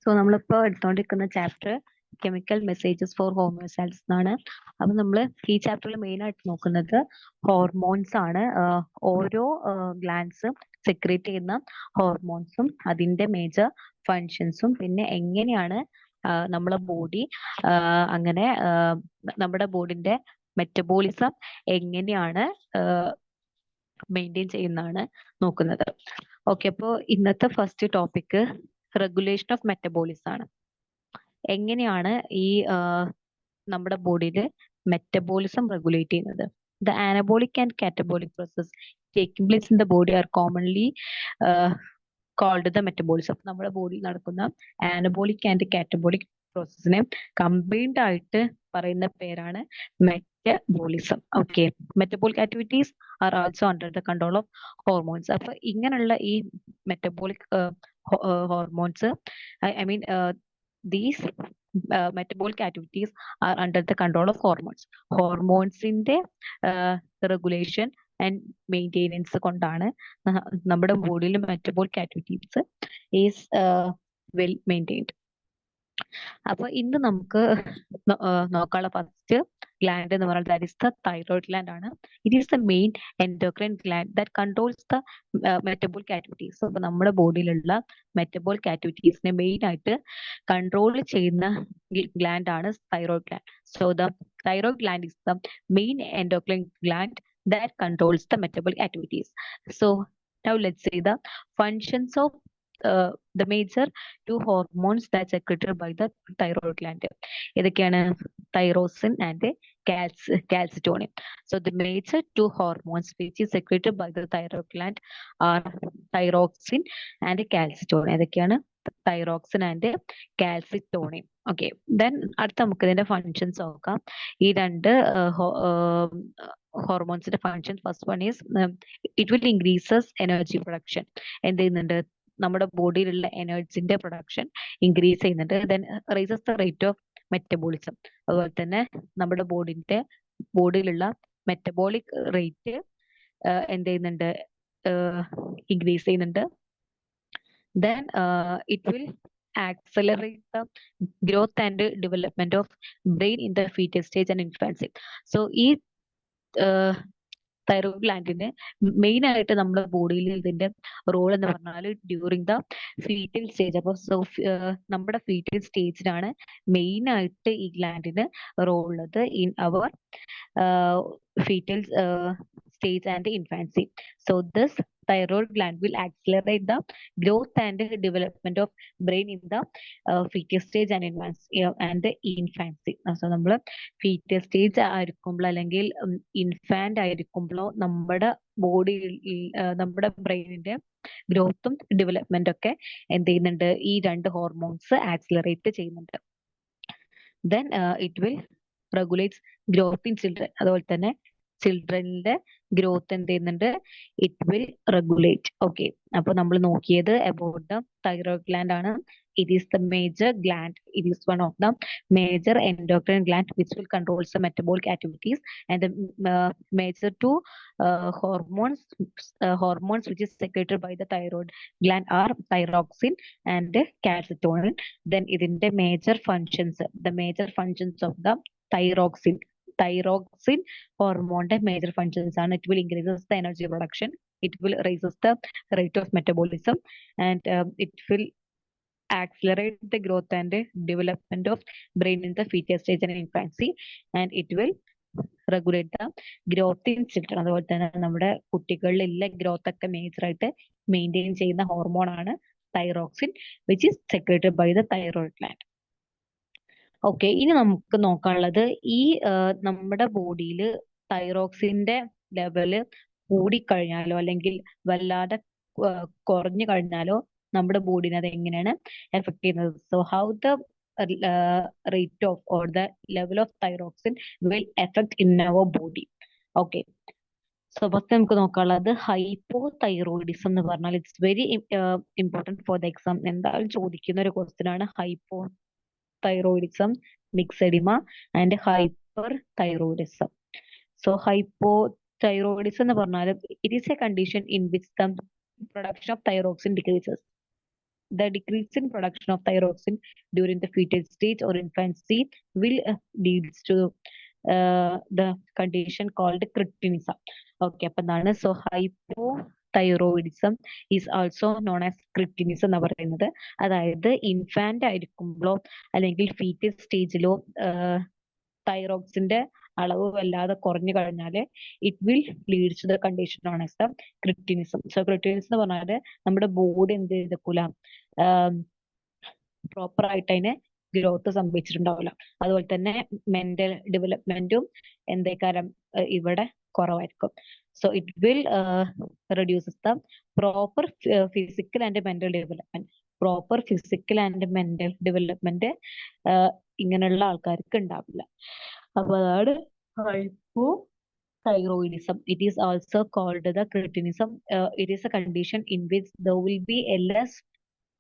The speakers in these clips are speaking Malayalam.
സോ നമ്മളിപ്പോൾ എടുത്തുകൊണ്ടിരിക്കുന്ന ചാപ്റ്റർ കെമിക്കൽ മെസ്സേജസ് ഫോർ ഹോമിയോസൈറ്റ്സ് എന്നാണ്. അപ്പൊ നമ്മൾ ഈ ചാപ്റ്ററിൽ മെയിൻ ആയിട്ട് നോക്കുന്നത് ഹോർമോൺസ് ആണ്. ഓരോ ഗ്ലാൻഡ്സും സെക്രീറ്റ് ചെയ്യുന്ന ഹോർമോൺസും അതിന്റെ മേജർ ഫങ്ഷൻസും പിന്നെ എങ്ങനെയാണ് നമ്മളെ ബോഡി അങ്ങനെ നമ്മുടെ ബോഡിന്റെ മെറ്റബോളിസം എങ്ങനെയാണ് മെയിൻറ്റെയിൻ ചെയ്യുന്നതാണ് നോക്കുന്നത്. ഓക്കെ, അപ്പോൾ ഇന്നത്തെ first topic regulation of metabolism ആണ്. എങ്ങനെയാണ് ഈ നമ്മുടെ ബോഡിയിൽ മെറ്റബോളിസം റെഗുലേറ്റ് ചെയ്യുന്നത്? The anabolic and catabolic process taking place in the body are commonly called the metabolism. നമ്മുടെ ബോഡിയിൽ നടക്കുന്ന ആനബോളിക് ആൻഡ് കാറ്റബോളിക് പ്രോസസ്സിനെ കമ്പൈൻഡ് ആയിട്ട് പറയുന്ന പേരാണ് metabolism. Okay, metabolic activities are also under the control of hormones. അപ്പൊ ഇങ്ങനെയുള്ള ഈ metabolic hormones I mean these metabolic activities are under the control of hormones. ഹോർമോൺസിന്റെ regulation and maintenance കൊണ്ടാണ് നമ്മുടെ ബോഡിയിൽ metabolic activities is well maintained. അപ്പൊ ഇന്ന് നമുക്ക് നോക്കാനുള്ള ഫസ്റ്റ് ഗ്ലാൻഡ് എന്ന് പറഞ്ഞാൽ that is the thyroid gland ആണ്. It is the main endocrine gland that controls the metabolic activities. അപ്പൊ നമ്മുടെ ബോഡിയിലുള്ള മെറ്റബോളിക് ആക്ടിവിറ്റീസിനെ മെയിൻ ആയിട്ട് കൺട്രോൾ ചെയ്യുന്ന ഗ്ലാൻഡ് ആണ് thyroid gland. So the thyroid gland is the main endocrine gland that controls the metabolic activities. So now let's see the functions of the major two hormones that secreted by the thyroid gland. ഇതൊക്കെയാണ് tyrosine and calcitonin. So the major two hormones which is secreted by the thyroid gland are thyroxine and calcitonin. ഇതൊക്കെയാണ് thyroxine and calcitonin. Okay, then അടുത്ത നമുക്ക് ഇതിന്റെ ഫങ്ഷൻസ് നോക്കാം. ഈ രണ്ട് ഹോർമോൺസിന്റെ function, first one is it will increases energy production. എന്ത് ചെയ്യുന്നുണ്ട്? നമ്മുടെ ബോഡിയിലുള്ള എനർജിന്റെ പ്രൊഡക്ഷൻ ഇൻക്രീസ് ചെയ്യുന്നുണ്ട്. Then rises the rate of metabolism. അതുപോലെ തന്നെ നമ്മുടെ ബോഡിയിലുള്ള മെറ്റബോളിക് റേറ്റ് എന്ത് ചെയ്യുന്നുണ്ട്? ഇൻക്രീസ് ചെയ്യുന്നുണ്ട്. Then it will accelerate the growth and development of brain in the fetal stage and infancy. So ഈ തൈറോയ്ഡ് ഗ്ലാൻഡിന് മെയിൻ ആയിട്ട് നമ്മുടെ ബോഡിയിൽ ഇതിന്റെ റോൾ എന്ന് പറഞ്ഞാൽ ഡ്യൂറിങ് ദ ഫീറ്റൽ സ്റ്റേജ്. അപ്പോൾ നമ്മുടെ ഫീറ്റൽ സ്റ്റേജിലാണ് മെയിൻ ആയിട്ട് ഈ ഗ്ലാൻഡിന് റോൾ ഉള്ളത് in our fetal stage and infancy. So this thyroid gland will accelerate the growth and development of brain in the fetal stage and infancy. So നമ്മൾ fetal stage ആയിരിക്കുമ്പോൾ അല്ലെങ്കിൽ ഇൻഫാന്റ് ആയിരിക്കുമ്പോഴോ നമ്മുടെ നമ്മുടെ ബ്രെയിനിന്റെ ഗ്രോത്തും ഡെവലപ്മെന്റും ഒക്കെ എന്ത് ചെയ്യുന്നുണ്ട്? ഈ രണ്ട് ഹോർമോൺസ് ആക്സിലറേറ്റ് ചെയ്യുന്നുണ്ട്. Then it will regulates growth in children. അതുപോലെ തന്നെ ചിൽഡ്രനിന്റെ ഗ്രോത്ത് എന്ത് ചെയ്യുന്നുണ്ട്? It will regulate. ഓക്കെ, അപ്പൊ നമ്മൾ നോക്കിയത് അബൌട്ട് ദ തൈറോയ്ഡ് ഗ്ലാൻഡ് ആണ്. It is the major gland. It is one of the major endocrine gland which will controls the metabolic activities and the major two hormones which is secreted by the thyroid gland are thyroxine and calcitonin. Then ഇതിന്റെ major functions, the major functions of the thyroxine hormone major functions are it will increases the energy production, it will raises the rate of metabolism, and it will accelerate the growth and development of brain in the fetal stage and infancy, and it will regulate the growth in children. അതുപോലെ തന്നെ നമ്മുടെ കുട്ടികളിലുള്ള ഗ്രോത്ത് ഒക്കെ മേജർ ആയിട്ട് മെയിൻറ്റെയിൻ ചെയ്യുന്ന ഹോർമോൺ ആണ് thyroxine which is secreted by the thyroid gland. Okay, ഇനി നമുക്ക് നോക്കാനുള്ളത് ഈ നമ്മുടെ ബോഡിയിൽ തൈറോക്സിന്റെ ലെവല് കൂടിക്കഴിഞ്ഞാലോ അല്ലെങ്കിൽ വല്ലാതെ കുറഞ്ഞു കഴിഞ്ഞാലോ നമ്മുടെ ബോഡിനെ അത് എങ്ങനെയാണ് എഫക്ട് ചെയ്യുന്നത്? So how the rate of or the level of thyroxine will affect in our body. Okay, so first നമുക്ക് നോക്കാനുള്ളത് ഹൈപ്പോതൈറോയിഡിസം എന്ന് പറഞ്ഞാൽ it's very important for the exam. എന്തായാലും ചോദിക്കുന്ന ഒരു ക്വസ്റ്റ്യൻ ആണ് hypothyroidism, myxoedema and hyperthyroidism. So hypothyroidism എന്ന് പറഞ്ഞാൽ it is a condition in which the production of thyroxine decreases. The decrease in production of thyroxine during the fetal stage or infancy will leads to the condition called cretinism. Okay, അപ്പൊ എന്താണ് so hypothyroidism is also known as cretinism എന്ന് പറയുന്നത്. അതായത് ഇൻഫാന്റ് ആയിരിക്കുമ്പോഴോ അല്ലെങ്കിൽ ഫീറ്റൽ സ്റ്റേജിലോ തൈറോക്സിന്റെ അളവ് വല്ലാതെ കുറഞ്ഞു കഴിഞ്ഞാൽ it will leads to the condition known as the cretinism. So cretinism എന്ന് പറഞ്ഞാൽ നമ്മുടെ ബോഡി എന്ത് ചെയ്തേക്കൂല, പ്രോപ്പർ ആയിട്ട് അതിന് ഗ്രോത്ത് സംഭവിച്ചിട്ടുണ്ടാവില്ല. അതുപോലെ തന്നെ മെന്റൽ ഡെവലപ്മെന്റും എന്തേക്കാരം ഇവിടെ കുറവായിരിക്കും. So it will reduces the proper physical and mental development. Proper physical and mental development ഇങ്ങനെയുള്ള ആൾക്കാർക്ക് ഉണ്ടാവില്ല. അപ്പൊ അതാണ് hypo thyroidism. It is also called the cretinism. It is a condition in which there will be a less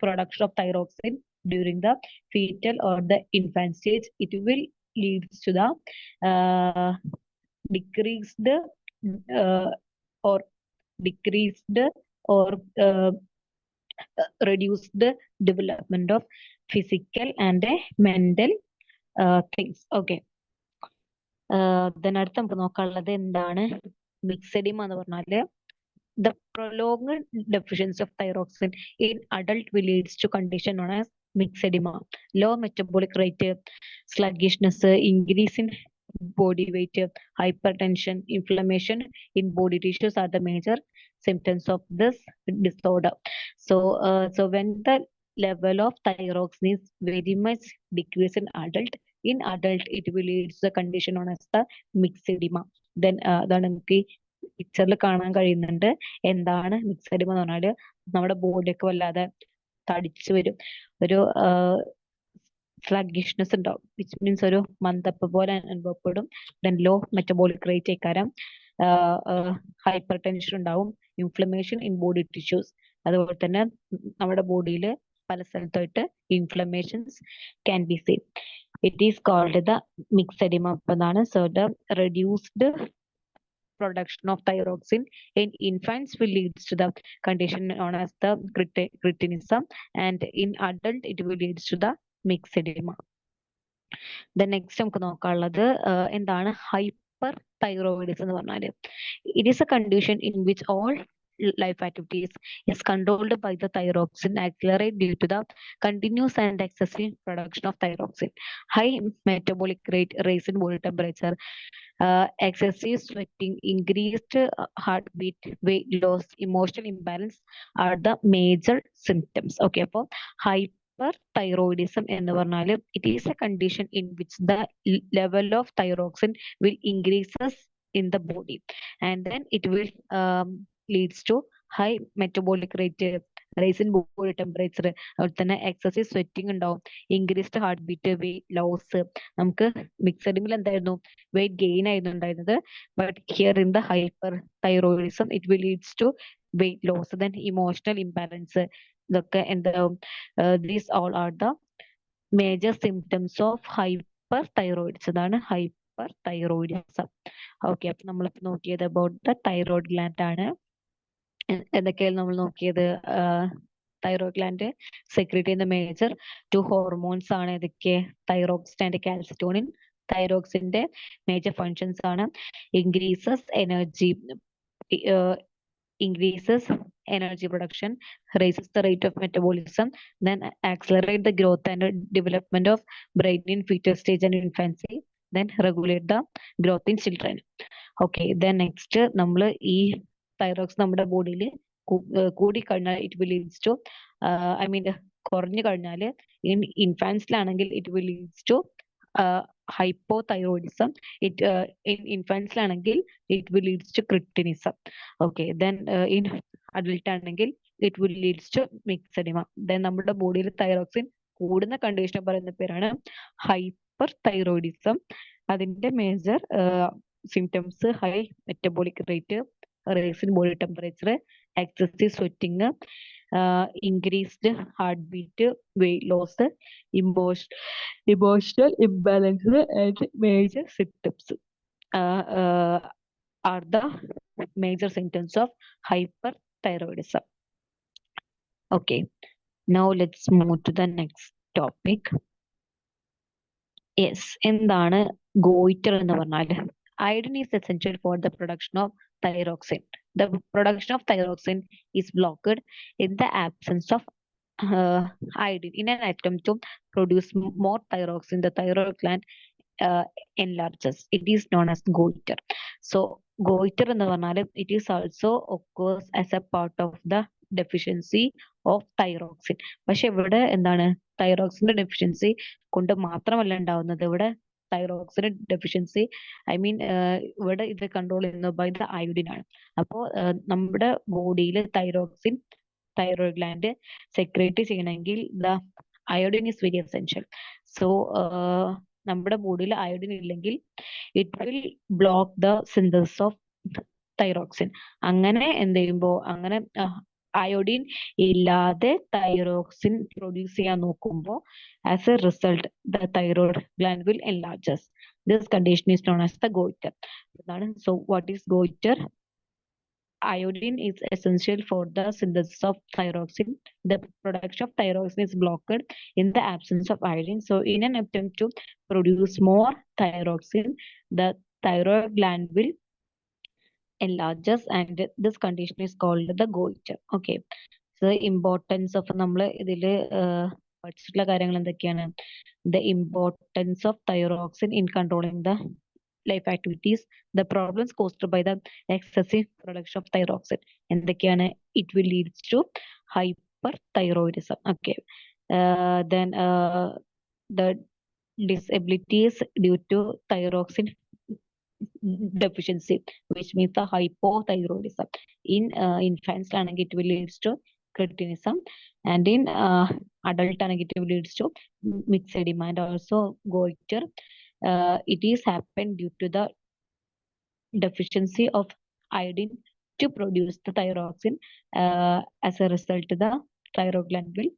production of thyroxine during the fetal or the infant stage. It will lead to the uh, decreased or decreased or reduced development of physical and mental things. Okay. Then അടുത്ത നമുക്ക് നോക്കാനുള്ളത് എന്താണ് മിക്സെഡിമ എന്ന് പറഞ്ഞാല് the prolonged deficiency of thyroxine in adult will leads to condition known as myxedema. Low metabolic rate, sluggishness, increase in body weight, hypertension, inflammation in body tissues are the major symptoms of this disorder. So when the level of thyroxine is very much decreased in adult it will lead to the condition known as the myxedema. Then അതാണ് നമുക്ക് പിക്ചറിൽ കാണാൻ കഴിയുന്നുണ്ട്. എന്താണ് മിക്സഡിമ എന്ന് പറഞ്ഞാല് നമ്മുടെ ബോഡിയൊക്കെ വല്ലാതെ തടിച്ചു വരും, ഒരു സ്ലഗിഷ്നെസ് ഉണ്ടാവും, വിച്ച് മീൻസ് ഒരു മന്ദപ്പ് പോലെ അനുഭവപ്പെടും. ദെൻ ലോ മെറ്റബോളിക് റേറ്റ് ആയിക്കാരം, ഹൈപ്പർ ടെൻഷൻ ഉണ്ടാവും, ഇൻഫ്ലമേഷൻ ഇൻ ബോഡി ടിഷ്യൂസ്. അതുപോലെ തന്നെ നമ്മുടെ ബോഡിയിൽ പല സ്ഥലത്തായിട്ട് inflammations can be seen. It is called the myxoedema. എന്നാണ് so the reduced production of thyroxine in infants will leads to the condition known as the cretinism, and in adult it will leads to the myxedema. The next നമുക്ക് നോക്കാനുള്ളത് എന്താണ് ഹൈപ്പർ തൈറോയിഡിസം എന്ന് പറഞ്ഞാല്. It is a condition in which all life activities is controlled by the thyroxine accelerate due to the continuous and excessive production of thyroxine. High metabolic rate, raise in body temperature, excessive sweating, increased heartbeat, weight loss, emotional imbalance are the major symptoms. Okay, അപ്പോൾ ഹൈപ്പർ തൈറോയിഡിസം എന്ന് പറഞ്ഞാൽ it is a condition in which the level of thyroxine will increases in the body, and then it will leads to high metabolic rate, rise in body temperature, അതുപോലെ തന്നെ എക്സസീവ് സ്വെറ്റിംഗ് ഉണ്ടാവും, increased heart beat, weight loss. നമുക്ക് മിക്സഡിമിൽ എന്തായിരുന്നു, വെയിറ്റ് ഗെയിൻ ആയിരുന്നു ഉണ്ടായിരുന്നത്, but here in the hyperthyroidism it will leads to weight loss, then emotional imbalance. ഇതൊക്കെ എന്താവും, these all are the major symptoms of hyperthyroidism. ഇതാണ് ഹൈപ്പർ തൈറോയിഡിസം. ഓക്കെ, അപ്പൊ നമ്മളിപ്പോ നോക്കിയത് അബൌട്ട് ദ തൈറോയ്ഡ് ഗ്ലാൻഡ് ആണ്. എന്തൊക്കെയാണ് നമ്മൾ നോക്കിയത്? തൈറോയ്ഡ് ഗ്ലാൻഡ് സെക്രീറ്റ് ചെയ്യുന്ന മേജർ 2 ഹോർമോൺസ് ആണ്. ഏതൊക്കെ? Thyroxine and calcitonin. തൈറോക്സിന്റെ മേജർ ഫങ്ഷൻസ് ആണ് increases energy, increases energy production, raises the rate of metabolism, then accelerate the growth and development of brain in fetal stage and infancy, then regulate the growth in children. Okay, then next നമ്മൾ ഈ തൈറോക്സ് നമ്മുടെ ബോഡിയിൽ കൂടി കഴിഞ്ഞാൽ it will leads to, I mean കുറഞ്ഞു കഴിഞ്ഞാൽ ഇൻഫാൻസിലാണെങ്കിൽ it will leads to hypothyroidism. It in infantsiലാണെങ്കിൽ it will leads to cretinism. Okay, then in adult ആണെങ്കിൽ it will leads to myxedema. Then നമ്മുടെ ബോഡിയിൽ തൈറോക്സിൻ കൂടുന്ന കണ്ടീഷനെ പറയുന്ന പേരാണ് ഹൈപ്പർ തൈറോയിഡിസം. അതിന്റെ major symptoms high metabolic rate, raise in body temperature, excessive sweating, increased heartbeat, weight loss, emotional imbalance, and major symptoms are the major symptoms of hyperthyroidism. Okay, Now let's move to the next topic. Yes, എന്താണ് goiter എന്ന് പറഞ്ഞാൽ? Iodine is essential for the production of thyroxine. The production of thyroxine is blocked in the absence of uh, iodine. In an attempt to produce more thyroxine, the thyroid gland uh, enlarges. It is known as goiter. So goiter എന്ന് പറഞ്ഞാൽ it is also occurs as a part of the deficiency of thyroxine. പക്ഷെ ഇവിടെ എന്താണ് തൈറോക്സിന്റെ ഡെഫിഷ്യൻസി കൊണ്ട് മാത്രമല്ല ഉണ്ടാവുന്നത്. ഇവിടെ തൈറോക്സിന്റെ ഡെഫിഷ്യൻസി ഇവിടെ ഇത് കൺട്രോൾ ചെയ്യുന്നത് ബൈ ദ അയോഡിൻ ആണ്. അപ്പോൾ നമ്മുടെ ബോഡിയിൽ തൈറോയ്ഡ് ഗ്ലാൻഡ് സെക്രേറ്റ് ചെയ്യണമെങ്കിൽ the iodine is very essential. So നമ്മുടെ ബോഡിയിൽ അയോഡിൻ ഇല്ലെങ്കിൽ it will block the synthesis of thyroxine. അങ്ങനെ എന്ത് ചെയ്യുമ്പോൾ അങ്ങനെ അയോഡിൻ ഇല്ലാതെ തൈറോക്സിൻ പ്രൊഡ്യൂസ് ചെയ്യാൻ നോക്കുമ്പോൾ as A result the thyroid gland will enlarges. This condition is known as the goitre. So what is goitre? Iodine is essential for the synthesis of thyroxine. The production of thyroxine is blocked in the absence of iodine. So, in an attempt to produce more thyroxine, the thyroid gland will enlarges, and this condition is called the goiter. Okay. So, importance of നമ്മള് ഇതില് പഠിച്ചിട്ടുള്ള കാര്യങ്ങൾ എന്തൊക്കെയാണ്? The importance of thyroxine in controlling the life activities, the problems caused by the excessive production of thyroxine. എന്തൊക്കെയാണ്? It will lead to hyperthyroidism. Okay. Then the disabilities due to thyroxine deficiency, which means the hypothyroidism. In infants, it will lead to cretinism, and in adult, it will lead to myxedema and also goiter. It is happened due to the deficiency of iodine to produce the thyroxine. As a result, the thyroid gland will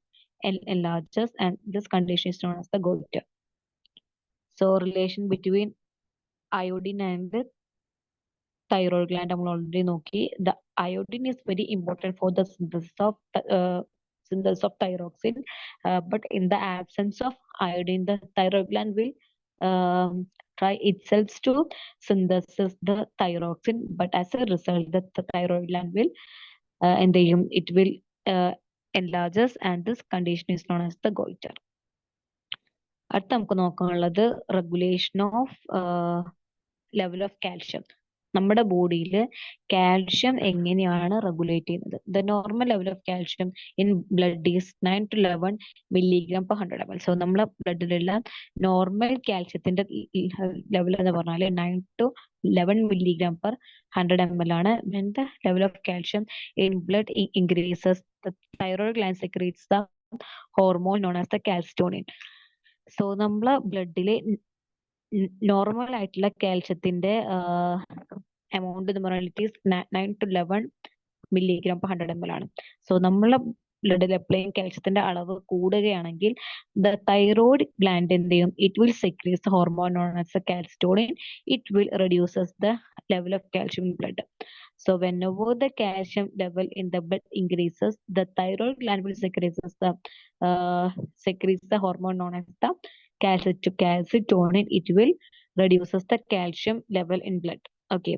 enlarges, and this condition is known as the goiter. So, relation between iodine and the thyroid gland നമ്മൾ already നോക്കി. The iodine is very important for the synthesis of thyroxine, but in the absence of iodine, the thyroid gland will try itself to synthesis the thyroxine, but as a result, the thyroid gland will it will enlarges, and this condition is known as the goiter. അടുത്ത നമുക്ക് നോക്കാനുള്ളത് regulation of level of calcium. നമ്മുടെ ബോഡിയിൽ കാൽഷ്യം എങ്ങനെയാണ് റെഗുലേറ്റ് ചെയ്യുന്നത്? The normal level of calcium in blood is 9 to 11 milligram per 100 ml. സോ നമ്മളെ ബ്ലഡിലുള്ള നോർമൽ കാൽഷ്യത്തിന്റെ ലെവൽ എന്ന് പറഞ്ഞാൽ 9 to 11 milligram per 100 ml ആണ്. When the level of calcium in blood increases, the thyroid gland secretes the hormone known as the calcitonin. So നമ്മളെ ബ്ലഡിലെ നോർമൽ ആയിട്ടുള്ള കാൽഷ്യത്തിന്റെ എമൗണ്ട് എന്ന് പറയുന്നത് it is 9 to 11 milligram per 100 ml ആണ്. സോ നമ്മളെ ബ്ലഡിൽ എപ്പോഴും കാൽഷ്യത്തിന്റെ അളവ് കൂടുകയാണെങ്കിൽ ദ തൈറോയ്ഡ് ഗ്ലാൻഡ് എന്ത് ചെയ്യും? It will secrete the hormone non as the calcitonin. It will reduces the level of calcium in blood. So whenever the calcium level in the blood increases, the thyroid gland will secretes the hormone known as the calcitonin. It will reduces the calcium level in blood. Okay.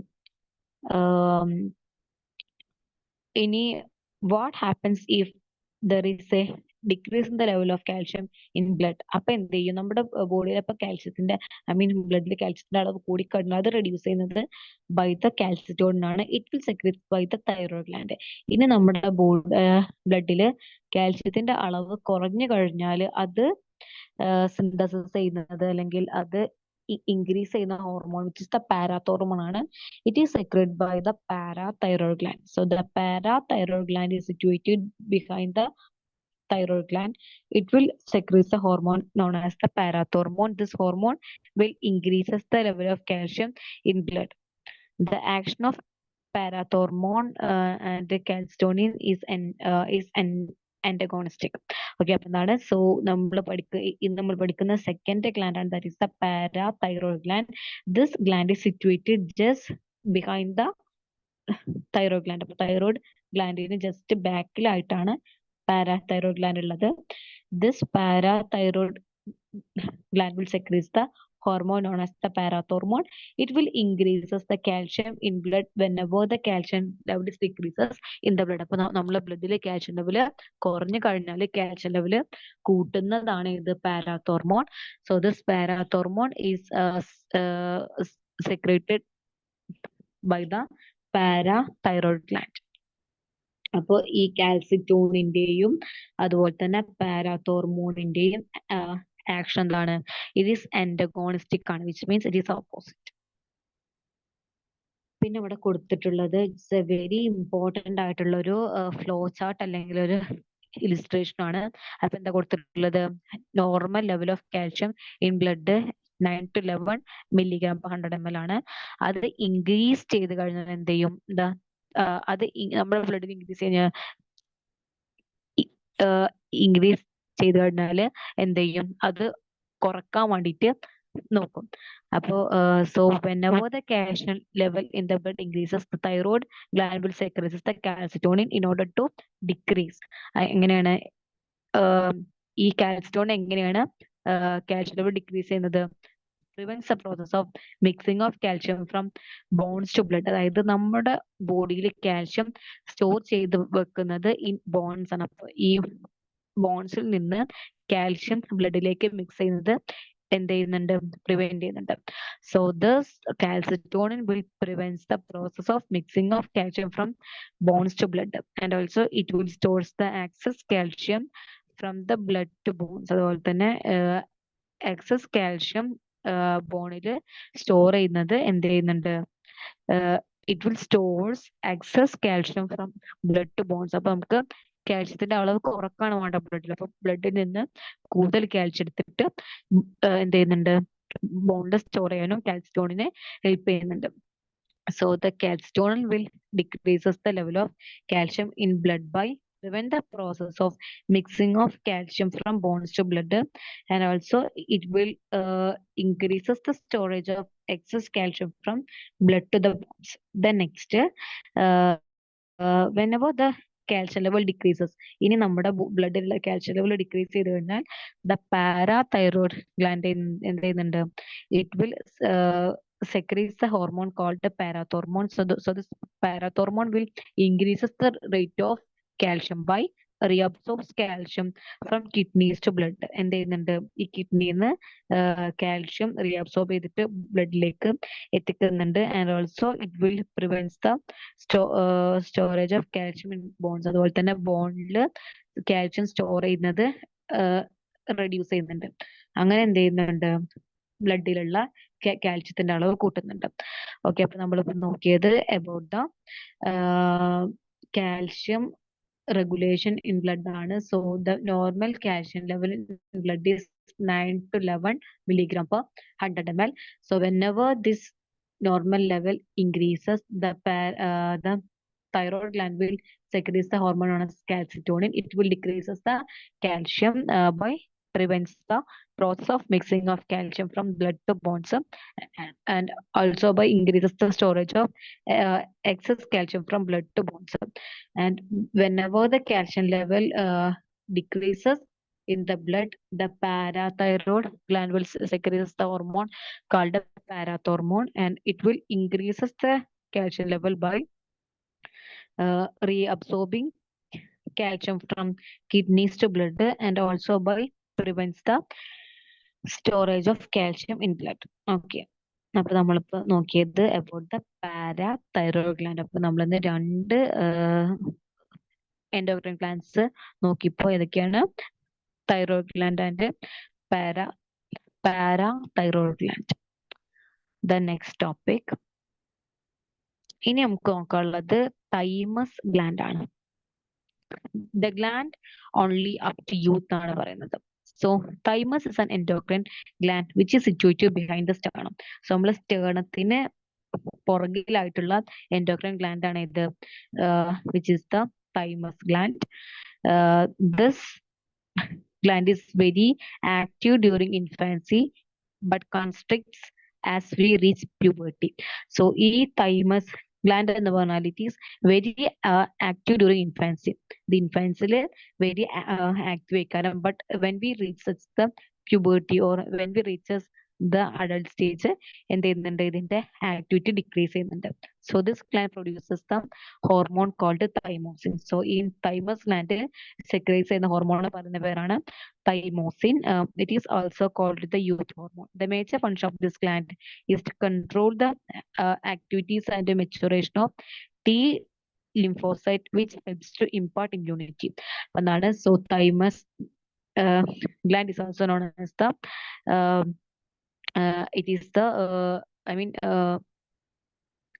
What happens if there is a decrease in the level of calcium in blood? അപ്പൊ എന്ത് ചെയ്യും? നമ്മുടെ ബോഡിയിൽ ഇപ്പൊ കാൽഷ്യത്തിന്റെ ബ്ലഡിൽ കാൽഷ്യത്തിന്റെ അളവ് കൂടിക്കഴിഞ്ഞാൽ അത് റെഡ്യൂസ് ചെയ്യുന്നത് ബൈ ദ കാൽസിറ്റോണിൻ ആണ്. It will secrete by the thyroid gland. ഇനി നമ്മുടെ ബ്ലഡില് കാൽഷ്യത്തിന്റെ അളവ് കുറഞ്ഞു കഴിഞ്ഞാൽ അത് സിന്തസിസ് ചെയ്യുന്നത് അല്ലെങ്കിൽ അത് increase ചെയ്യുന്ന hormone which is the parathyroid ആണ്. It is secreted by the parathyroid gland. So the parathyroid gland is situated behind the thyroid gland. It will secrete the hormone known as the parathyroid. This hormone will increases the level of calcium in blood. The action of parathyroid and the calcitonin is antagonistic. Okay, അപ്പൊ എന്താണ്? സോ നമ്മൾ പഠിക്കുന്ന സെക്കൻഡ് ഗ്ലാൻഡ് ആണ്, that is the parathyroid gland. This gland is situated just behind the thyroid gland. അപ്പൊ തൈറോയ്ഡ് ഗ്ലാൻഡിന് ജസ്റ്റ് ബാക്കിലായിട്ടാണ് പാരാതൈറോയ്ഡ് ഗ്ലാൻഡ് ഉള്ളത്. This parathyroid gland will secrete the hormone known as the parathormone. It will increases the calcium in blood whenever the calcium level is decreases in the blood. അപ്പൊ നമ്മളെ ബ്ലഡിലെ കാൽഷ്യം ലെവൽ കുറഞ്ഞു കഴിഞ്ഞാൽ കാൽഷ്യം ലെവൽ കൂട്ടുന്നതാണ് ഇത് parathormone. So this parathormone is secreted by the parathyroid gland. അപ്പോൾ ഈ കാൽസിറ്റോണിന്റെയും അതുപോലെ തന്നെ പാരാത്തോർമോണിന്റെയും ആക്ഷൻ എന്താണ്? ഇറ്റ് ഈസ് ആന്റഗോണിസ്റ്റിക് ആണ്, which means it is opposite. പിന്നെ ഇവിടെ കൊടുത്തിട്ടുള്ളത് ഇറ്റ്സ് എ വെരി ഇമ്പോർട്ടന്റ് ആയിട്ടുള്ള ഒരു ഫ്ലോ ചാർട്ട് അല്ലെങ്കിൽ ഒരു ഇലിസ്ട്രേഷൻ ആണ്. അപ്പൊ എന്താ കൊടുത്തിട്ടുള്ളത്? Normal level of calcium in blood 9 to 11 milligram per 100 ml ആണ്. അത് ഇൻക്രീസ് ചെയ്ത് കഴിഞ്ഞാൽ എന്ത് ചെയ്യും? അത് നമ്മുടെ ബ്ലഡിൽ ഇൻക്രീസ് ചെയ്ത് കഴിഞ്ഞാൽ എന്ത് ചെയ്യും? അത് കുറക്കാൻ വേണ്ടിയിട്ട് നോക്കും. അപ്പോ so whenever the calcium level in the blood increases, the thyroid gland will secrete the calcitonin in order to decrease. എങ്ങനെയാണ് ഈ കാൽസിറ്റോണിൻ എങ്ങനെയാണ് കാൽഷ്യം ലെവൽ ഡിക്രീസ് ചെയ്യുന്നത്? prevents the process of mixing of calcium from bones to blood. അതായത് നമ്മുടെ ബോഡിയിൽ കാൽഷ്യം സ്റ്റോർ ചെയ്ത് വെക്കുന്നത് ഈ ബോൺസ് ആണ്. അപ്പൊ ഈ ബോൺസിൽ നിന്ന് കാൽഷ്യം ബ്ലഡിലേക്ക് മിക്സ് ചെയ്യുന്നത് എന്ത് ചെയ്യുന്നുണ്ട്? പ്രിവെന്റ് ചെയ്യുന്നുണ്ട്. So this calcitonin will prevents the process of mixing of calcium from bones to blood, and also it will stores the excess calcium from the blood to bones. അതുപോലെ തന്നെ എക്സസ് കാൽഷ്യം ബോണിൽ സ്റ്റോർ ചെയ്യുന്നത് എന്ത് ചെയ്യുന്നുണ്ട്? It will stores excess calcium from blood to bones. അപ്പൊ നമുക്ക് കാൽഷ്യത്തിന്റെ അളവ് കുറക്കാണ് വേണ്ട ബ്ലഡിൽ. അപ്പൊ ബ്ലഡിൽ നിന്ന് കൂടുതൽ കാൽഷ്യം എടുത്തിട്ട് എന്ത് ചെയ്യുന്നുണ്ട്? ബോണിൽ സ്റ്റോർ ചെയ്യാനും കാൽസിറ്റോണിനെ ഹെൽപ്പ് ചെയ്യുന്നുണ്ട്. So the calcitonin will decreases the level of calcium in blood by prevent the process of mixing of calcium from bones to blood, and also it will increases the storage of excess calcium from blood to the bones. The next, whenever the calcium level decreases, ഇനി നമ്മുടെ ബ്ലഡിലുള്ള കാൽഷ്യം ലെവൽ ഡിക്രീസ് ചെയ്ത് കഴിഞ്ഞാൽ ദ പാരാതൈറോയ്ഡ് ഗ്ലാൻഡ് എന്ത് ചെയ്യുന്നുണ്ട്? It will secretes the hormone called the parathormone. So this parathormone will increases the rate of calcium by reabsorbs calcium from kidneys to blood. എന്ത് ചെയ്യുന്നുണ്ട്? ഈ കിഡ്നിന്ന് കാൽഷ്യം റീഅബ്സോർബ് ചെയ്തിട്ട് ബ്ലഡിലേക്ക് എത്തിക്കുന്നുണ്ട്. And also it will prevents the storage of calcium in bones. അതുപോലെ തന്നെ ബോണിൽ കാൽഷ്യം സ്റ്റോർ ചെയ്യുന്നത് റെഡ്യൂസ് ചെയ്യുന്നുണ്ട്. അങ്ങനെ എന്ത് ചെയ്യുന്നുണ്ട്? ബ്ലഡിലുള്ള കാൽഷ്യത്തിന്റെ അളവ് കൂട്ടുന്നുണ്ട്. ഓക്കെ, അപ്പൊ നമ്മളിപ്പോ നോക്കിയത് about the calcium regulation in blood ആണ്. So the normal calcium level in blood is 9 to 11 milligram per 100 ml. So whenever this normal level increases, the thyroid gland will secrete the hormone known as calcitonin. It will decreases the calcium by prevents the process of mixing of calcium from blood to bones, and also by increases the storage of excess calcium from blood to bones. And whenever the calcium level decreases in the blood, the parathyroid gland will secrete the hormone called the parathormone, and it will increases the calcium level by reabsorbing calcium from kidneys to blood, and also by prevents the storage of calcium in blood. Okay, അപ്പൊ നമ്മളിപ്പോ നോക്കിയത് അബൌട്ട് ദ പാരാതൈറോയ്ഡ് ഗ്ലാൻഡ്. അപ്പൊ നമ്മളിന്ന് രണ്ട് എൻഡോക്രൈൻ ഗ്ലാൻഡ്സ് നോക്കിപ്പോ. ഏതൊക്കെയാണ്? Thyroid gland and parathyroid gland. The next topic ഇനി നമുക്ക് നോക്കാനുള്ളത് തൈമസ് ഗ്ലാൻഡ് ആണ്. The gland only up to youth ആണ് പറയുന്നത്. So thymus is an endocrine gland which is situated behind the sternum. So നമ്മളെ സ്റ്റേണത്തിന് പുറകിലായിട്ടുള്ള endocrine gland ആണ് ഇത്, which is the thymus gland. This gland is very active during infancy but constricts as we reach puberty. So ഈ thymus ഗ്ലാൻഡ് എന്ന് പറഞ്ഞാൽ it is very active during infancy. The ഇൻഫാൻസിൽ വെരി ആക്റ്റീവ് ആയിക്കാരം. But when we reaches the puberty or when we reaches the adult stage എന്ത് ചെയ്യുന്നുണ്ട്, ഇതിന്റെ ആക്ടിവിറ്റി ഡിക്രീസ് ചെയ്യുന്നുണ്ട്. So this gland produces the hormone called thymosin. സോ ഈ തൈമസ് ഗ്ലാൻഡ് സെക്രീറ്റ് ചെയ്യുന്ന ഹോർമോൺ പറയുന്ന പേരാണ് thymosin. It is also called the youth hormone. The major function of this gland is to control the activities and the maturation of T lymphocyte, which helps to impart immunity. So thymus gland is also known as the uh, it is the I mean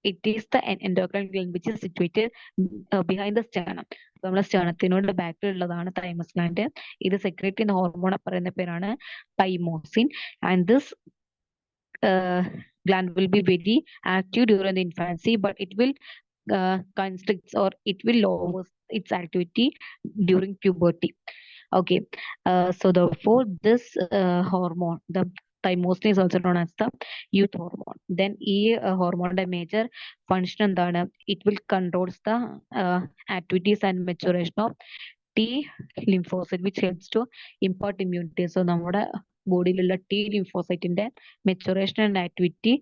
it is the endocrine gland which is situated behind the sternum. നമ്മുടെ സ്റ്റേണത്തിനോട് ബാക്കിലുള്ളതാണ് തൈമസ് ഗ്ലാൻഡ്. ഇത് സെക്രേറ്റ് ചെയ്യുന്ന ഹോർമോൺ പറയുന്ന പേരാണ് thymosin. And this gland will be very active during the infancy, but it will constrict or it will lower its activity during puberty. Okay, so therefore this hormone, the thymosin, is also known as the youth hormone. Then ഈ ഹോർമോണിന്റെ മേജർ ഫങ്ഷൻ എന്താണ്? It will controls the activities and maturation of T lymphocyte which helps to impart immunity. So നമ്മുടെ ബോഡിയിലുള്ള ടി ലിംഫോസൈറ്റിന്റെ മെച്ചുറേഷൻ ആൻഡ് ആക്ടിവിറ്റി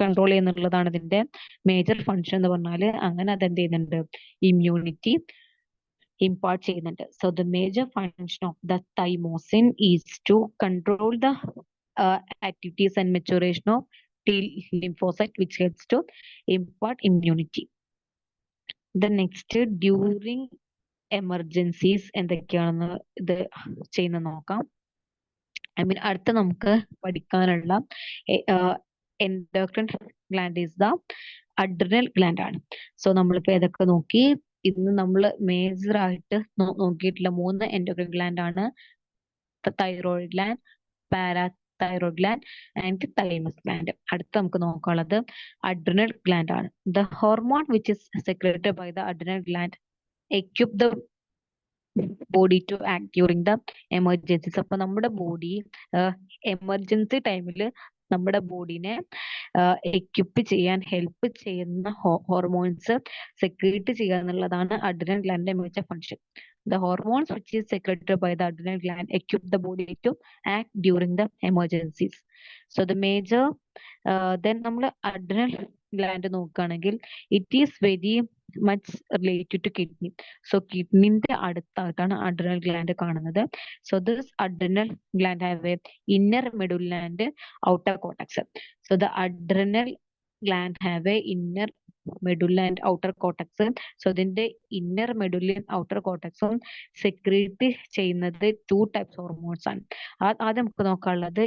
കൺട്രോൾ ചെയ്യുന്നുള്ളതാണ് ഇതിന്റെ മേജർ ഫങ്ഷൻ എന്ന് പറഞ്ഞാൽ. അങ്ങനെ അതെന്ത് ചെയ്യുന്നുണ്ട്? ഇമ്മ്യൂണിറ്റി impart ചെയ്യുന്നുണ്ട്. So the major function of the thymosin is to control the activities and maturation of T lymphocyte, which helps to impart immunity. The next, during emergencies എന്തൊക്കെയാണെന്ന് ഇത് ചെയ്യുന്ന നോക്കാം. അടുത്ത നമുക്ക് പഠിക്കാനുള്ള endocrine gland is the adrenal gland ആണ്. സോ നമ്മളിപ്പോ ഏതൊക്കെ നോക്കി? ഇന്ന് നമ്മൾ മേജർ ആയിട്ട് നോക്കിയിട്ടുള്ള 3 എൻഡോക്രൈൻ ഗ്ലാൻഡ് ആണ് thyroid gland, parathyroid gland and thymus gland. അടുത്ത നമുക്ക് നോക്കാനുള്ളത് അഡ്രിനൽ ഗ്ലാൻഡ് ആണ്. The hormone which is secreted by the adrenal gland equip the body to act during the emergencies. അപ്പൊ നമ്മുടെ ബോഡി എമർജൻസി ടൈമിൽ നമ്മുടെ ബോഡിനെ എക്യുപ്പ് ചെയ്യാൻ ഹെൽപ്പ് ചെയ്യുന്ന ഹോർമോൺസ് സെക്രീറ്റ് ചെയ്യുക എന്നുള്ളതാണ് അഡ്രിനൽ ഗ്ലാൻഡിന്റെ major function. The hormones which is secreted by the adrenal gland equip the body to act during the emergencies. So the major then നമ്മൾ adrenal gland നോക്കുകയാണെങ്കിൽ it is very much related to kidney. So കിഡ്നിന്റെ അടുത്തായിട്ടാണ് adrenal gland കാണുന്നത്. So this adrenal gland have a inner medulla and outer cortex. So the adrenal gland have a inner medulla and outer cortex. So ഇതിന്റെ inner medulla and outer cortex secrete ചെയ്യുന്നത് 2 types ഹോർമോൺസ് ആണ്. ആദ്യം നമുക്ക് നോക്കാനുള്ളത്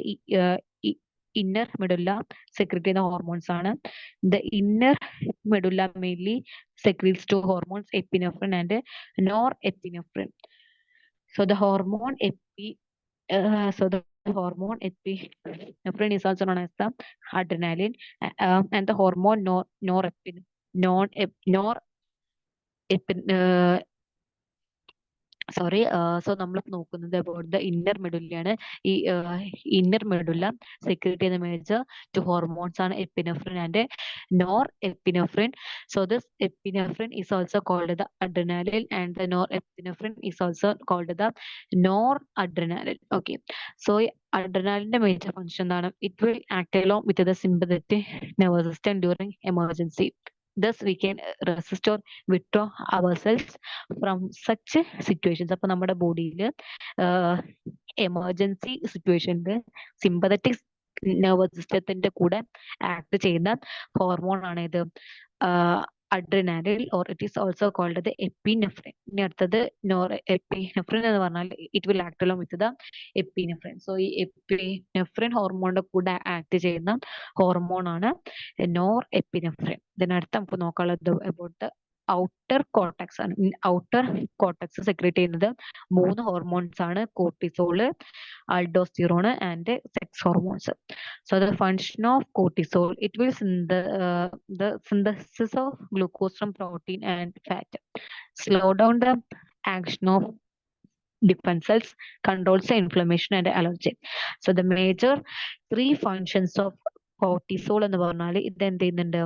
ഇന്നർ മെഡുല്ല സെക്രീറ്റ് ചെയ്യുന്ന ഹോർമോൺസ് ആണ്. The inner medulla mainly secretes 2 hormones, epinephrine and nor epinephrine. So the hormone epinephrine is also known as the adrenaline, and the hormone norepinephrine so നമ്മൾ നോക്കുന്നത് അബൌട്ട് ദ ഇന്നർ മെഡുല്ലയാണ്. ഈ ഇന്നർ മെഡുല്ല സെക്രീറ്റ് ചെയ്യുന്ന മേജർ 2 ഹോർമോൺസ് ആണ് epinephrine and norepinephrine. So this epinephrine is also called the adrenaline and the norepinephrine is also called the noradrenaline. Okay, so അഡ്രിനാലിന്റെ മേജർ ഫങ്ഷൻ എന്താണ്? It will act along with the sympathetic nervous system during emergency. Thus we can resist or withdraw ourselves from such situations. അപ്പൊ നമ്മുടെ ബോഡിയിൽ എമർജൻസി സിറ്റുവേഷനിൽ സിമ്പതറ്റിക് നെർവസ് സിസ്റ്റത്തിന്റെ കൂടെ ആക്ട് ചെയ്യുന്ന ഹോർമോൺ ആണ് ഇത് adrenaline, or it is also called the epinephrine. ഇനി അടുത്തത് നോർ എപ്പിനെഫ്രിൻ എന്ന് പറഞ്ഞാൽ it will act along with the epinephrine. So ഈ എപ്പിനെഫ്രിൻ ഹോർമോണിന്റെ കൂടെ ആക്ട് ചെയ്യുന്ന ഹോർമോൺ ആണ് നോർ എപ്പിനെഫ്രിൻ. ഇതിനടുത്ത് നമുക്ക് നോക്കാനുള്ളത് അബൌട്ട് ദ ഔട്ടർ കോർട്ടക്സ് ആണ്. ഔട്ടർ കോർട്ടക്സ് സെക്രീറ്റ് ചെയ്യുന്നത് 3 ഹോർമോൺസ് ആണ്, cortisol, aldosterone and sex hormones. So the function of cortisol, it will the synthesis of glucose from protein and fat, slow down the action of different cells, controls the inflammation and allergy. So the major 3 functions of cortisol എന്ന് പറഞ്ഞാൽ ഇത് എന്ത് ചെയ്യുന്നുണ്ട്?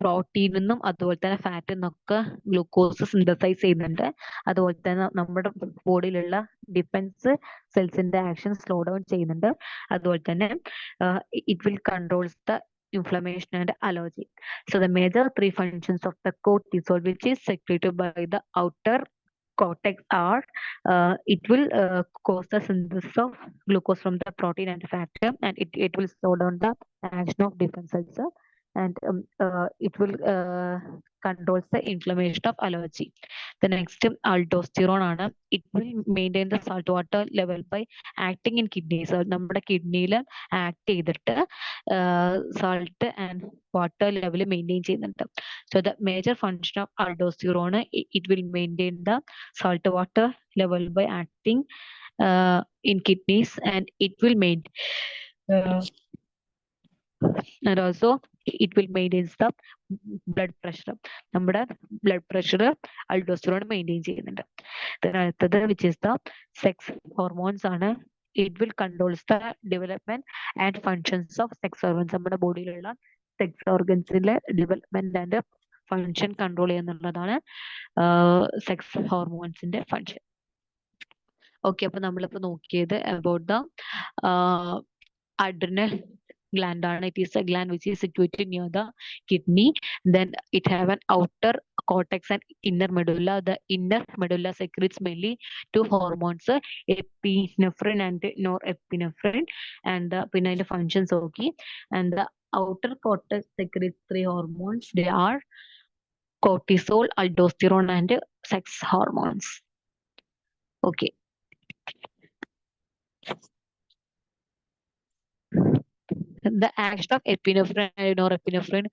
പ്രോട്ടീനിൽ നിന്നും അതുപോലെ തന്നെ ഫാറ്റിൽ നിന്നൊക്കെ ഗ്ലൂക്കോസ് സിന്തസൈസ് ചെയ്യുന്നുണ്ട്. അതുപോലെ തന്നെ നമ്മുടെ ബോഡിയിലുള്ള ഡിഫൻസ് സെൽസിന്റെ ആക്ഷൻ സ്ലോ ഡൗൺ ചെയ്യുന്നുണ്ട്. അതുപോലെ തന്നെ it will controls the inflammation and allergy. So the major three functions of the cortisol, which is secreted by the outer cortex, are it will cause the synthesis of glucose from the protein and fat, and it will slow down the action of different cells, and it will controls the inflammation of allergy. The next aldosterone ആണ്. It will maintain the salt water level by acting in kidneys. നമ്മുടെ കിഡ്നിയിൽ ആക്ട് ചെയ്തിട്ട് salt and water level maintain ചെയ്യുന്നുണ്ട്. So the major function of aldosterone, it will maintain the salt water level by acting in kidneys, and it will maintain and also it will maintain the blood pressure. നമ്മുടെ ബ്ലഡ് പ്രഷർ അൾഡോസ്റ്ററോൺ മെയിൻറ്റെയിൻ ചെയ്യുന്നുണ്ട്. അടുത്തത് which is the sex hormones ആണ്. It will controls the development and functions of sex organs. നമ്മുടെ ബോഡിയിലുള്ള സെക്സ് ഓർഗൻസിലെ ഡെവലപ്മെന്റ് ആൻഡ് ഫങ്ഷൻ കൺട്രോൾ ചെയ്യുന്നുള്ളതാണ് സെക്സ് ഹോർമോൺസിന്റെ ഫങ്ഷൻ. ഓക്കെ, അപ്പൊ നമ്മളിപ്പോ നോക്കിയത് അബൌട്ട് ദ adrenal gland ആണ്. It is a gland which is situated near the kidney. Then it have an outer cortex and inner medulla. The inner medulla secretes mainly two hormones, epinephrine and norepinephrine, and പിന്നെ അതിന്റെ functions നോക്കി. And the outer cortex secretes three hormones. They are cortisol, aldosterone, and sex hormones. Okay. The action of epinephrine and norepinephrine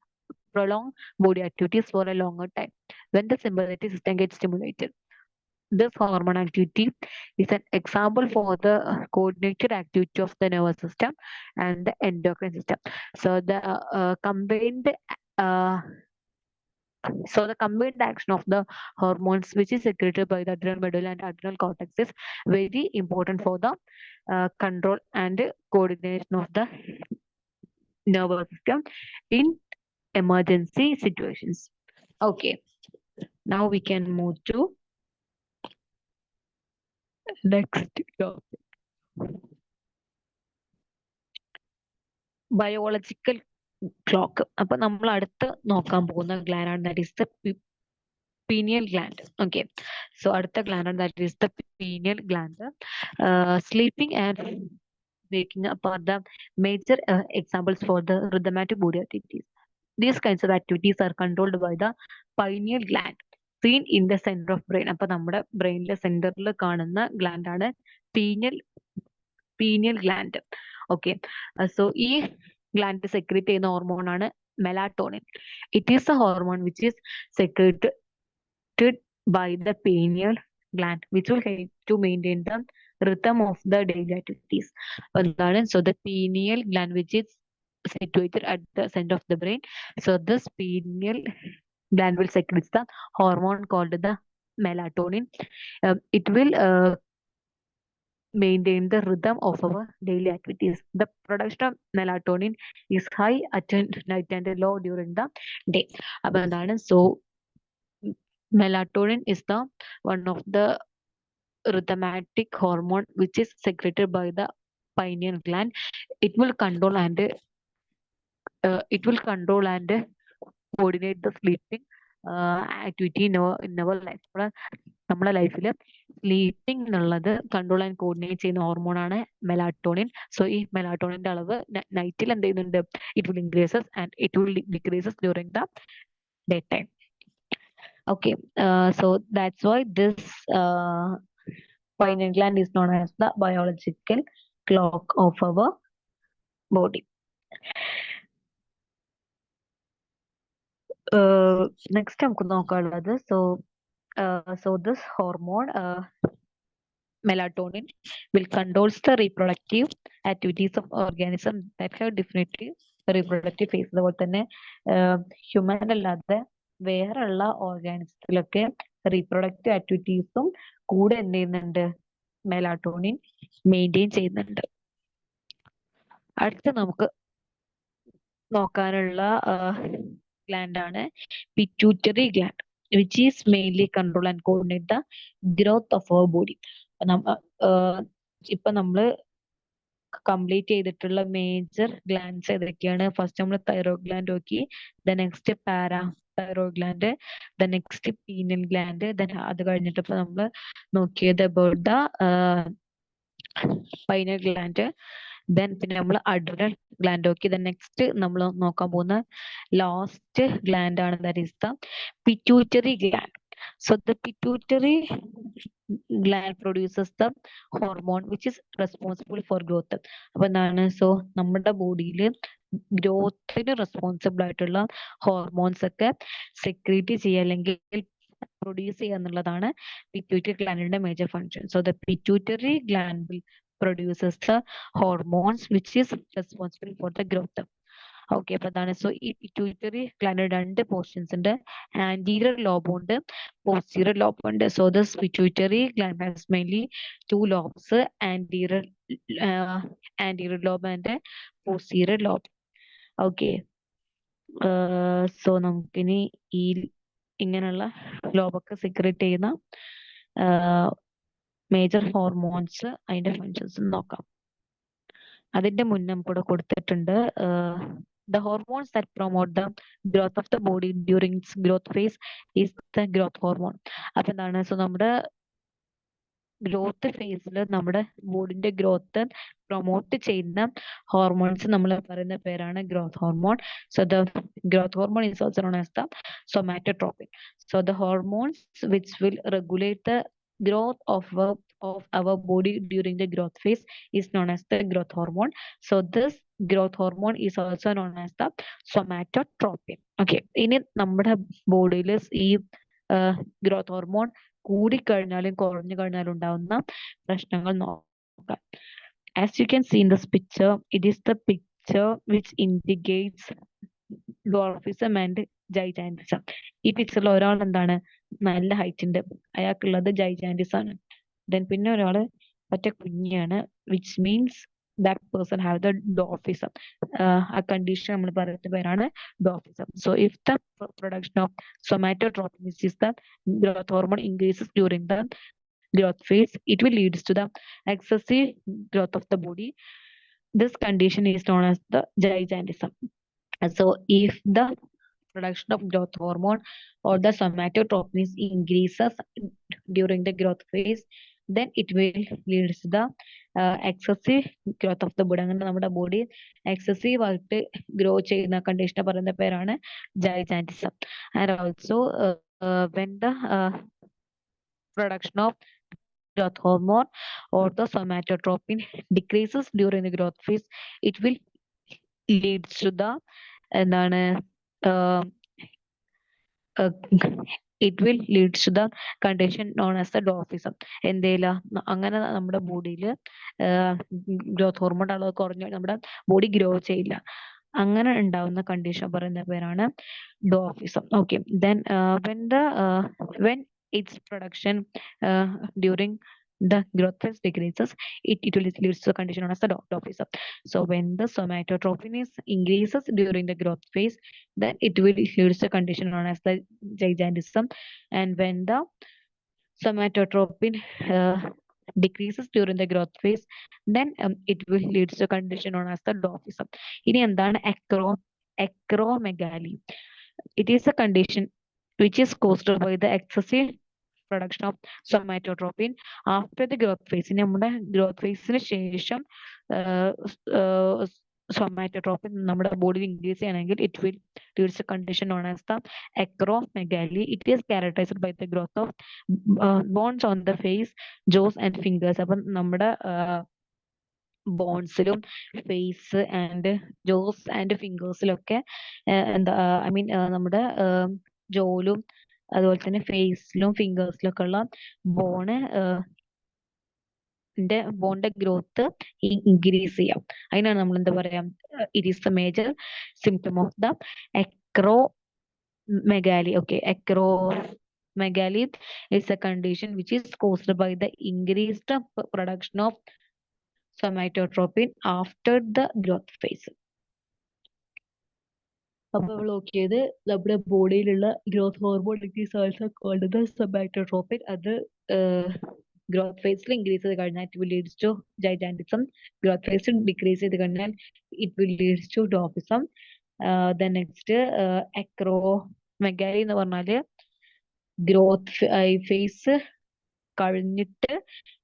prolong body activities for a longer time when the sympathetic system gets stimulated. This hormone activity is an example for the coordinated activity of the nervous system and the endocrine system. So the combined action of the hormones which is secreted by the adrenal medulla and adrenal cortex is very important for the control and coordination of the nervous system in emergency situations. Okay, now we can move to next topic. Biological clock. അപ്പൊ നമ്മൾ അടുത്ത് നോക്കാൻ പോകുന്ന gland ആണ്, that is the pineal gland. Okay, so അടുത്ത gland ആണ്, that is the pineal gland. Sleeping and waking up are the major examples for the rhythmatic body activities. These kinds of activities are controlled by the pineal gland seen in the center of brain. അപ്പൊ നമ്മുടെ ബ്രെയിനിലെ സെന്ററിൽ കാണുന്ന ഗ്ലാൻഡ് ആണ് പീനിയൽ ഗ്ലാൻഡ്. ഓക്കെ, സോ ഈ ഗ്ലാൻഡ് സെക്രീറ്റ് ചെയ്യുന്ന ഹോർമോൺ ആണ് melatonin. It is A hormone which is secreted by the pineal gland, which will help to maintain the rhythm of the daily activities. So the pineal gland, which is situated at the center of the brain, so this pineal gland will secrete the hormone called the melatonin. It will maintain the rhythm of our daily activities. The production of melatonin is high at night and low during the day. So melatonin is the one of the rhythmatic hormone which is secreted by the pineal gland. It will control and coordinate the sleeping activity in our life. നമ്മുടെ ലൈഫിൽ സ്ലീപ്പിംഗ് എന്നുള്ളത് കൺട്രോൾ ആൻഡ് കോർഡിനേറ്റ് ചെയ്യുന്ന ഹോർമോൺ ആണ് മെലാറ്റോണിൻ. സോ ഈ മെലാറ്റോണിന്റെ അളവ് നൈറ്റിൽ എന്ത് ചെയ്യുന്നുണ്ട്, it will increases and it will decreases during the day time. Okay, so that's why this pineal gland is known as the biological clock of our body. Next നമുക്ക് നോക്കാനുള്ളത്, so this hormone melatonin will controls the reproductive activities of organisms that have definitive reproductive phase. അതുപോലെ തന്നെ ഹ്യൂമൻ അല്ലാതെ വേറെയുള്ള ഓർഗാനിസത്തിലൊക്കെ റീപ്രൊഡക്റ്റീവ് ആക്ടിവിറ്റീസും കൂടെ എന്ത് ചെയ്യുന്നുണ്ട്, മെലാറ്റോണിൻ മെയിൻറ്റെയിൻ ചെയ്യുന്നുണ്ട്. അടുത്ത നമുക്ക് നോക്കാനുള്ള ഗ്ലാൻഡ് ആണ് pituitary gland, which is mainly control and coordinate the growth of our body. ഇപ്പൊ നമ്മള് കംപ്ലീറ്റ് ചെയ്തിട്ടുള്ള മേജർ ഗ്ലാൻഡ്സ് ഏതൊക്കെയാണ്? ഫസ്റ്റ് നമ്മൾ തൈറോയ്ഡ് ഗ്ലാൻഡ് നോക്കി, the next parathyroid gland, the next pineal gland, then അത് കഴിഞ്ഞിട്ട് ഇപ്പൊ നമ്മൾ നോക്കിയത് about the pineal gland, then പിന്നെ നമ്മൾ അഡ്രിനൽ ഗ്ലാൻഡ് നോക്കി. ദെൻ നെക്സ്റ്റ് നമ്മൾ നോക്കാൻ പോകുന്ന ലാസ്റ്റ് ഗ്ലാൻഡ് ആണ്, that is the pituitary gland. So the pituitary gland produces the hormone which is responsible for growth. അപ്പൊ എന്താണ്? സോ നമ്മുടെ ബോഡിയിൽ ഗ്രോത്തിന് റെസ്പോൺസിബിൾ ആയിട്ടുള്ള ഹോർമോൺസ് ഒക്കെ സെക്രീറ്റ് ചെയ്യുക അല്ലെങ്കിൽ പ്രൊഡ്യൂസ് ചെയ്യുക എന്നുള്ളതാണ് പിറ്റ്യൂട്ടറി ഗ്ലാൻഡിന്റെ major function. So the pituitary gland will produces the hormones which is responsible for the growth. Okay, അപ്പൊ അതാണ്. സോ ഈ പിറ്റ്യൂട്ടറി ഗ്ലാൻഡ് രണ്ട് പോർഷൻസ് ഉണ്ട്, ആന്റീരിയർ ലോബ് ഉണ്ട്, പോസ്റ്റീരിയർ ലോബ് ഉണ്ട്. So this pituitary gland has mainly two lobes, anterior anterior lobe and posterior lobe. Okay, so നമുക്കിനി ഈ ഇങ്ങനെയുള്ള ലോബൊക്കെ സെക്രേറ്റ് ചെയ്യുന്ന മേജർ ഹോർമോൺസ് അതിന്റെ ഫങ്ഷൻസ് നോക്കാം. അതിന്റെ മുന്നേ കൂടെ കൊടുത്തിട്ടുണ്ട് the hormones that promote the growth of the body during its growth phase is the growth hormone. അപ്പൊ എന്താണ്? സോ നമ്മുടെ ഗ്രോത്ത് ഫേസിൽ നമ്മുടെ ബോഡിന്റെ ഗ്രോത്ത് പ്രൊമോട്ട് ചെയ്യുന്ന ഹോർമോൺസ് നമ്മൾ പറയുന്ന പേരാണ് growth hormone. So the growth hormone is also known as the somatotropin. So the hormones which will regulate the growth of our body during the growth phase is known as the growth hormone. So this growth hormone is also known as the somatotropin. Okay, ഇനി നമ്മുടെ ബോഡിയിൽ ഈ ഗ്രോത്ത് ഹോർമോൺ കൂടിക്കഴിഞ്ഞാലും കുറഞ്ഞു കഴിഞ്ഞാലും ഉണ്ടാവുന്ന പ്രശ്നങ്ങൾ നോക്കാം. As you can see in this picture, it is the picture which indicates dwarfism and gigantism. ഈ പിക്ചറിൽ ഒരാൾ എന്താണ്? നല്ല ഹൈറ്റ് ഉണ്ട്, അയാൾക്കുള്ളത് ജൈജാൻറ്റിസ് ആണ്. ദെൻ പിന്നെ ഒരാള് ഒറ്റ കുഞ്ഞാണ്, which means that person have the dwarfism. ആ കണ്ടീഷൻ നമ്മൾ പറയുന്ന പേരാണ് dwarfism. So if the production of somatotropin which is the growth hormone increases during the growth phase, it will leads to the excessive growth of the body. This condition is known as the gigantism. So if the production of growth hormone or the somatotropin increases during the growth phase, then it will leads to the excessive growth of the body. അങ്ങനെ നമ്മുടെ ബോഡി എക്സസീവ് ആയിട്ട് ഗ്രോ ചെയ്യുന്ന കണ്ടീഷനെ പറയുന്ന പേരാണ് gigantism. And also when the production of growth hormone or the somatotropin decreases during the growth phase, it will leads to the എന്താണ് it will leads to the condition known as the dwarfism. എന്തേല അങ്ങനെ നമ്മുടെ ബോഡിയിൽ ഗ്രോത്ത് ഹോർമോൺ അളവ് കുറഞ്ഞു നമ്മുടെ ബോഡി ഗ്രോ ചെയ്യില്ല. അങ്ങനെ ഉണ്ടാവുന്ന കണ്ടീഷൻ പറയുന്ന പേരാണ് dwarfism. Okay, then when its production during the growth phase decreases, it will leads to a condition known as the dwarfism. So when the somatotropin is increases during the growth phase, then it will leads to a condition known as the gigantism. And when the somatotropin decreases during the growth phase, then it will leads to a condition known as the dwarfism. ഇനി എന്താണ് acromegaly? It is a condition which is caused by the excessive production of somatotropin after the growth phase. ഇനി നമ്മുടെ ഗ്രോത്ത് ഫേസിന് ശേഷം somatotropin നമ്മുടെ ബോഡിയിൽ ഇൻക്രീസ് ചെയ്യണമെങ്കിൽ it will leads to a condition known as the acromegaly. It is characterized by the growth of bones on the face, jaws and fingers. അപ്പം നമ്മുടെ ബോൺസിലും ഫേസ് ആൻഡ് ജോസ് ആൻഡ് ഫിംഗേഴ്സിലൊക്കെ എന്താ ഐ മീൻ നമ്മുടെ ജോലും അതുപോലെ തന്നെ ഫേസിലും ഫിംഗേഴ്സിലും ഒക്കെ ഉള്ള ബോണിന്റെ ഗ്രോത്ത് ഇൻക്രീസ് ചെയ്യാം. അതിനാണ് നമ്മൾ എന്താ പറയാ, it is the major symptom of the acromegaly. Okay, acromegaly is a condition which is caused by the increased production of somatotropin after the growth phase. അപ്പൊ നമ്മൾ നോക്കിയത് നമ്മുടെ ബോഡിയിലുള്ള growth hormone it also called the somatotropin. അത് ഗ്രോത്ത് ഫേസിൽ ഇൻക്രീസ് ചെയ്ത് കഴിഞ്ഞാൽ it will leads to gigantism. Growth phase decrease ചെയ്ത് കഴിഞ്ഞാൽ it will leads to dwarfism. Then next acromegaly എന്ന് പറഞ്ഞാല് ഗ്രോത്ത് ഫേസ് കഴിഞ്ഞിട്ട്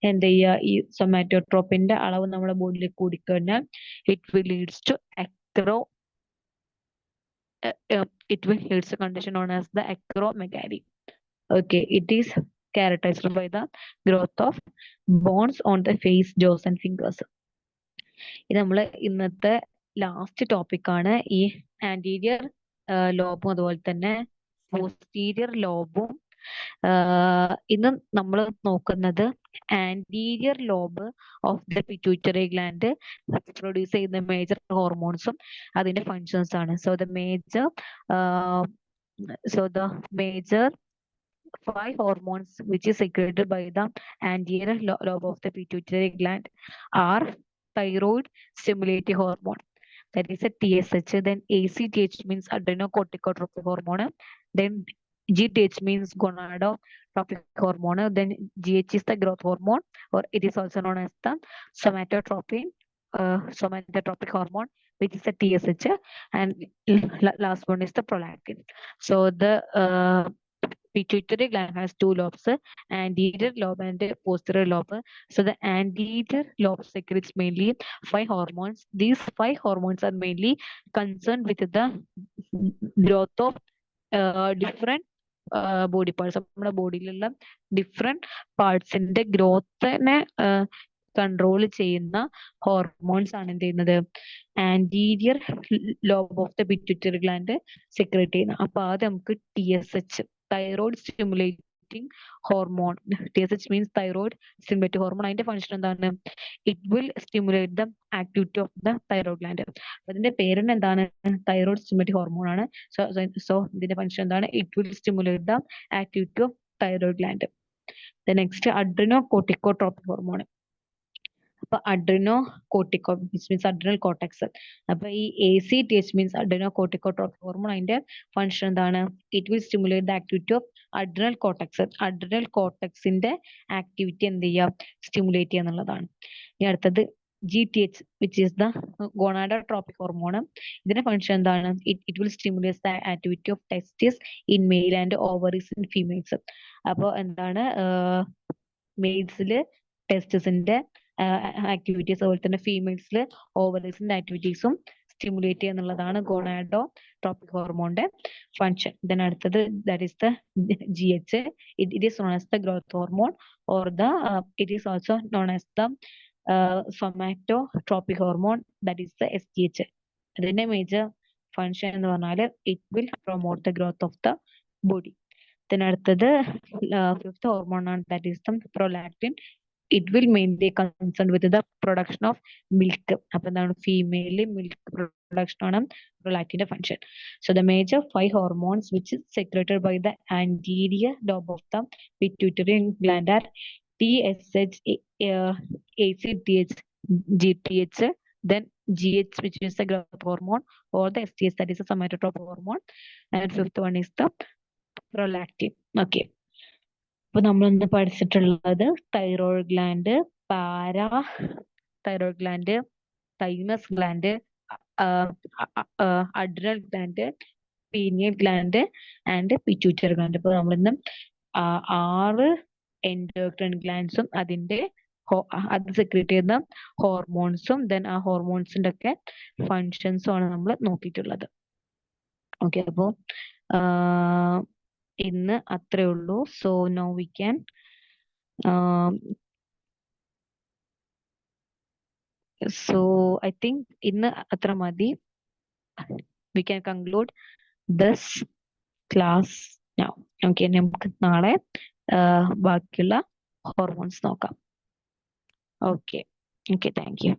എന്ത് ചെയ്യുക, ഈ സൊമാറ്റോട്രോപ്പിന്റെ അളവ് നമ്മുടെ ബോഡിയിൽ കൂടിക്കഴിഞ്ഞാൽ ഇറ്റ് വിൽ ലീഡ്സ് ടു അക്രോ it will leads a condition known as the acromegaly. Okay, it is characterized by the growth of bones on the face, jaws and fingers. ഇത് നമ്മൾ ഇന്നത്തെ ലാസ്റ്റ് ടോപ്പിക് ആണ്. ഈ ആന്റീരിയർ ലോബും അതുപോലെ തന്നെ പോസ്റ്റീരിയർ ലോബും. ഇന്ന് നമ്മൾ നോക്കുന്നത് anterior lobe of the pituitary gland produce ചെയ്യുന്ന മേജർ ഹോർമോൺസും അതിന്റെ ഫങ്ഷൻസ് ആണ്. So the major 5 hormones which is secreted by the anterior lobe of the pituitary gland are thyroid stimulating hormone, that is a TSH. Then ACTH means adrenocorticotropic hormone. Then GTH means gonadotropic hormone. Then GH is the growth hormone, or it is also known as the somatotropic hormone, which is the TSH. And last one is the prolactin. So the pituitary gland has 2 lobes, anterior lobe and posterior lobe. So the anterior lobe secretes mainly 5 hormones. These 5 hormones are mainly concerned with the growth of different body parts. നമ്മുടെ ബോഡിയിലുള്ള ഡിഫറെന്റ് പാർട്സിന്റെ ഗ്രോത്തിനെ കൺട്രോൾ ചെയ്യുന്ന ഹോർമോൺസ് ആണ് എന്ത് ചെയ്യുന്നത്, anterior lobe of the pituitary gland secrete ചെയ്യുന്നത്. അപ്പൊ ആദ്യം നമുക്ക് TSH, thyroid stimulating hormone. TSH means thyroid stimulating hormone. അതിന്റെ ഫംഗ്ഷൻ എന്താണ്? It will stimulate the activity of the thyroid gland. അതിന്റെ പേരിന് എന്താണ്? തൈറോയ്ഡ് സ്റ്റിമുലേറ്റിംഗ് ഹോർമോൺ ആണ്. സോ ഇതിന്റെ ഫംഗ്ഷൻ എന്താണ്? It will stimulate the activity of thyroid gland. Next adrenocorticotropic hormone. അപ്പൊ അഡ്രിനോകോർട്ടിക്കോ മീൻസ് അഡ്രിനൽ കോർട്ടെക്സ്. അപ്പൊ ഈ ACTH മീൻസ് അഡ്രിനോകോർട്ടിക്കോട്രോപിക് ഹോർമോൺ. അതിന്റെ ഫംഗ്ഷൻ എന്താണ്? It will stimulate the activity of adrenal cortex. Adrenal കോർട്ടെക്സിന്റെ ആക്ടിവിറ്റി എന്ത് ചെയ്യുക? സ്റ്റിമുലേറ്റ് ചെയ്യുക എന്നുള്ളതാണ്. ഇനി അടുത്തത് GTH which is the gonadotropic hormone. ഇതിന്റെ ഫംഗ്ഷൻ എന്താണ്? It will stimulate the activity of ടെസ്റ്റിസ് in male and ovaries in females. അപ്പോൾ എന്താണ്, മെയിൽസില് ടെസ്റ്റിസിന്റെ ആക്ടിവിറ്റീസ്, അതുപോലെ തന്നെ ഫീമെയിൽസിൽ ഓവറീസിന്റെ ആക്ടിവിറ്റീസും സ്റ്റിമുലേറ്റ് ചെയ്യുക എന്നുള്ളതാണ് ഗോണാഡോട്രോപിക് ഹോർമോണിന്റെ ഫങ്ഷൻ. ദെൻ അടുത്തത് that is the GH. It is known as the growth hormone or it is also known as the somatotropic hormone, that is the STH. അതിന്റെ മേജർ ഫങ്ഷൻ എന്ന് പറഞ്ഞാൽ it will promote the growth of the body. Then അടുത്തത് 5th ഹോർമോൺ ആണ്, that is the prolactin. It will mainly concerned with the production of milk. അപ്പൊ എന്താണ്? ഫീമെയിൽ മിൽക്ക് പ്രൊഡക്ഷൻ ആണ് പ്രൊലാക്റ്റിന്റെ function. So the major 5 hormones which is secreted by the anterior lobe of the pituitary gland are TSH, ACTH, GTH, then GH which is the growth hormone, or the STH that is the somatotropic hormone, and 5th one is the prolactin. Okay. അപ്പൊ നമ്മളിന്ന് പഠിച്ചിട്ടുള്ളത് thyroid gland, para thyroid gland, thymus gland, adrenal gland, pineal gland and pituitary gland. അപ്പൊ നമ്മളിന്ന് 6 എൻഡോക്രൈൻ ഗ്ലാൻഡ്സും അതിന്റെ അത് സെക്രീറ്റ് ചെയ്യുന്ന ഹോർമോൺസും ദെൻ ആ ഹോർമോൺസിന്റെ ഒക്കെ ഫങ്ഷൻസും ആണ് നമ്മൾ നോക്കിയിട്ടുള്ളത്. ഓക്കെ, അപ്പോ ഇന്ന് അത്രേ ഉള്ളൂ. So no we can so I think ഇന്ന് അത്ര മതി. We can conclude this class now. Okay, നമുക്ക് നാളെ ബാക്കിയുള്ള ഹോർമോൺസ് നോക്കാം. Okay, thank U.